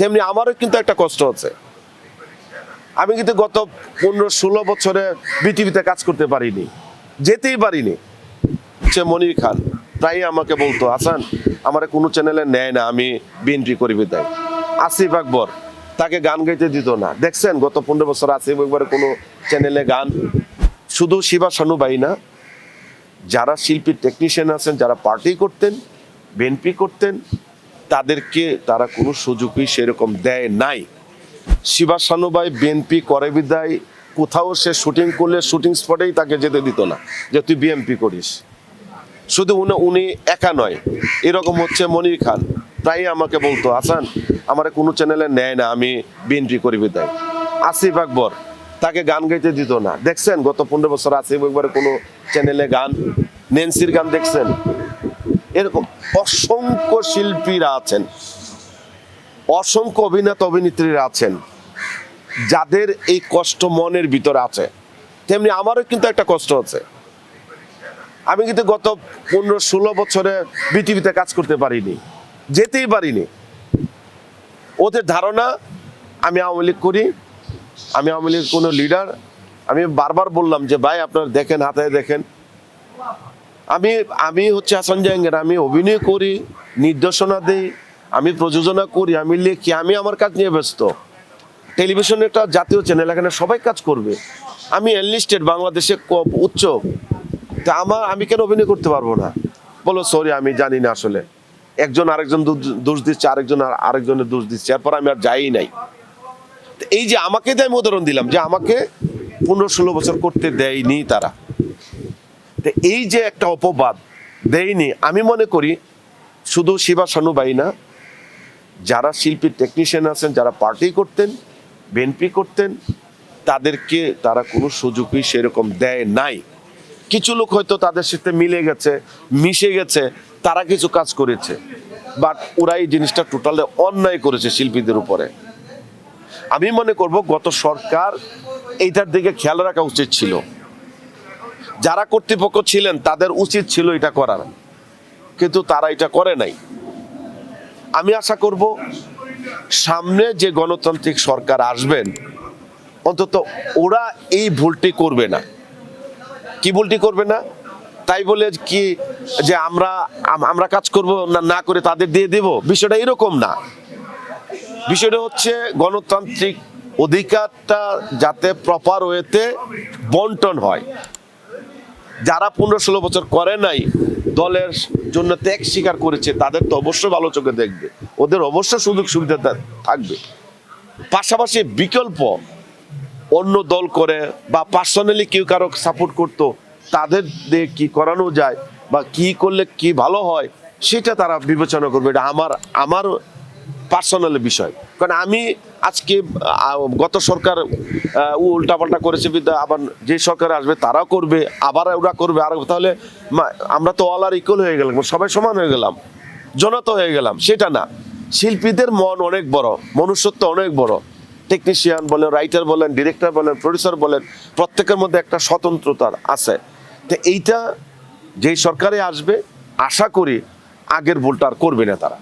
তেমনি আমারও কিন্তু একটা কষ্ট আছে। আমি কিন্তু গত 15-16 বছরে বিটিভিতে কাজ করতে পারিনি, যেতেই পারিনি। সে মনির খান প্রায় আমাকে বলতো, হাসান আমার কোনো চ্যানেলে নেয় না, আমি বিএনপি করি বিদায়। আসিফ আকবর তাকে গান গাইতে দিত না, দেখছেন গত 15 বছর আসিফ আকবরের কোনো চ্যানেলে গান। শুধু শিবা শানু ভাই না, যারা শিল্পী টেকনিশিয়ান আছেন, যারা পার্টি করতেন, বিএনপি করতেন, তাদেরকে তারা কোনো সুযোগই সেরকম দেয় নাই। শিবা শানু ভাই বিএনপি করে বিদায় কোথাও সে শুটিং করলে শুটিং স্পটেই তাকে যেতে দিত না, যে তুই বিএনপি করিস। শুধু উনি একা নয়, এরকম হচ্ছে মনির খান প্রায় আমাকে বলতো, হাসান আমার কোনো চ্যানেলে নেয় না, আমি বিএনপি করি বিদায়। আসিফ আকবর তাকে গান গাইতে দিত না, দেখছেন গত 15 বছর আসিফ আকবরের কোনো চ্যানেলে গান। নেন্সির গান দেখছেন। এরকম অসংখ্য শিল্পীরা আছেন, অসংখ্য অভিনেতা অভিনেত্রীরা আছেন, যাদের এই কষ্ট মনের ভিতরে আছে। তেমনি আমারও কিন্তু একটা কষ্ট আছে। আমি কিন্তু গত 15-16 বছরে বিটিভিতে কাজ করতে পারিনি, যেতেই পারিনি। ওদের ধারণা আমি আওয়ামী লীগ করি, আমি আওয়ামী লীগের কোনো লিডার। আমি বারবার বললাম যে ভাই আপনার দেখেন, হাতে দেখেন, আমি হচ্ছে হাসান জাহাঙ্গীর, আমি অভিনয় করি, নির্দেশনা দিই, আমি প্রযোজনা করি, আমি লিখি, আমি আমার কাজ নিয়ে ব্যস্ত। টেলিভিশনে একটা জাতীয় চ্যানেল, এখানে সবাই কাজ করবে, আমি এনলিস্টেড বাংলাদেশে উচ্চ, তা আমি কেন অভিনয় করতে পারবো না? বলো সরি আমি জানি না, আসলে একজন আরেকজন দোষ দিচ্ছে, আরেকজনের দোষ দিচ্ছে, এরপর আমি আর যাই নাই। এই যে আমাকে দিয়ে আমি উদাহরণ দিলাম যে আমাকে 15-16 বছর করতে দেয়নি তারা। এই যে একটা অপবাদ দেয়নি, আমি মনে করি শুধু শিবা শানু ভাই না, যারা শিল্পী টেকনিশিয়ান আছেন, যারা পার্টি করতেন, বিএনপি করতেন, তাদেরকে তারা কোনো সুযোগই সেরকম দেয় নাই। কিছু লোক হয়তো তাদের সাথে মিলে গেছে, মিশে গেছে, তারা কিছু কাজ করেছে, বাট ওরা এই জিনিসটা টোটালি অন্যায় করেছে শিল্পীদের উপরে। আমি মনে করব গত সরকার এইটার দিকে খেয়াল রাখা উচিত ছিল। যারা কর্তৃপক্ষ ছিলেন তাদের উচিত ছিল এটা করার, কিন্তু তারা এটা করে নাই। আমি আশা করব সামনে যে গণতান্ত্রিক সরকার আসবেন, অন্তত ওরা এই ভুলটি করবে না। কি ভুলটি করবে না? তাই বলে কি যে আমরা কাজ করব না করে তাদের দিয়ে দেব, বিষয়টা এরকম না। বিষয়টা হচ্ছে গণতান্ত্রিক অধিকারটা যাতে প্রপার ওয়েতে বন্টন হয়। যারা 15-16 বছর করে নাই, দলের জন্য ত্যাগ স্বীকার করেছে, তাদের তো অবশ্যই ভালো চোখে দেখবে, ওদের অবশ্য সুযোগ সুবিধা থাকবে। পাশাপাশি বিকল্প অন্য দল করে বা পার্সোনালি কেউ কারো সাপোর্ট করতো, তাদের দিয়ে কি করানো যায় বা কি করলে কি ভালো হয় সেটা তারা বিবেচনা করবে। এটা আমার পার্সোনাল বিষয়। কারণ আমি আজকে গত সরকার উল্টাপাল্টা করেছে, আবার যে সরকার আসবে তারাও করবে, আবার ওরা করবে, আর তাহলে আমরা তো অল আর ইকুয়াল হয়ে গেলাম, সবাই সমান হয়ে গেলাম, জনতা হয়ে গেলাম, সেটা না। শিল্পীদের মন অনেক বড়, মনুষ্যত্ব অনেক বড়। টেকনিশিয়ান বলেন, রাইটার বলেন, ডিরেক্টর বলেন, প্রডিউসার বলেন, প্রত্যেকের মধ্যে একটা স্বতন্ত্রতা আছে। তো এইটা যেই সরকারে আসবে, আশা করি আগের ভুলটা আর করবে না তারা।